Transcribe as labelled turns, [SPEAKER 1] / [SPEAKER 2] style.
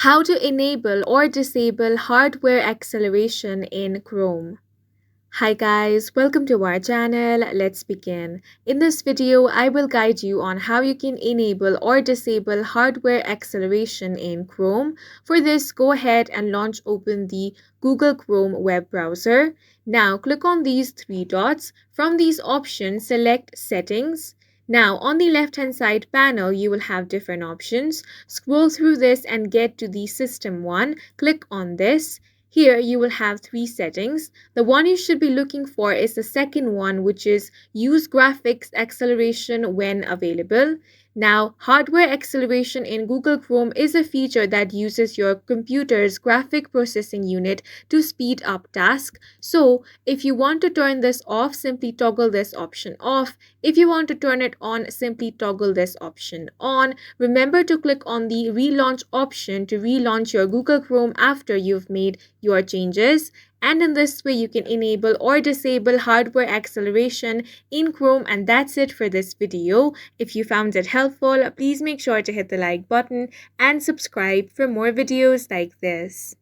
[SPEAKER 1] How to enable or disable hardware acceleration in Chrome. Hi guys, welcome to our channel. Let's begin. In this video, I will guide you on how you can enable or disable hardware acceleration in Chrome. For this, go ahead and open the Google Chrome web browser. Now click on these three dots. From these options, select Settings. Now, on the left-hand side panel, you will have different options. Scroll through this and get to the System one. Click on this. Here, you will have three settings. The one you should be looking for is the second one, which is Use Graphics Acceleration when available. Now, hardware acceleration in Google Chrome is a feature that uses your computer's graphic processing unit to speed up tasks. So, if you want to turn this off, simply toggle this option off. If you want to turn it on, simply toggle this option on. Remember to click on the relaunch option to relaunch your Google Chrome after you've made your changes. And in this way, you can enable or disable hardware acceleration in Chrome. And that's it for this video. If you found it helpful, please make sure to hit the like button and subscribe for more videos like this.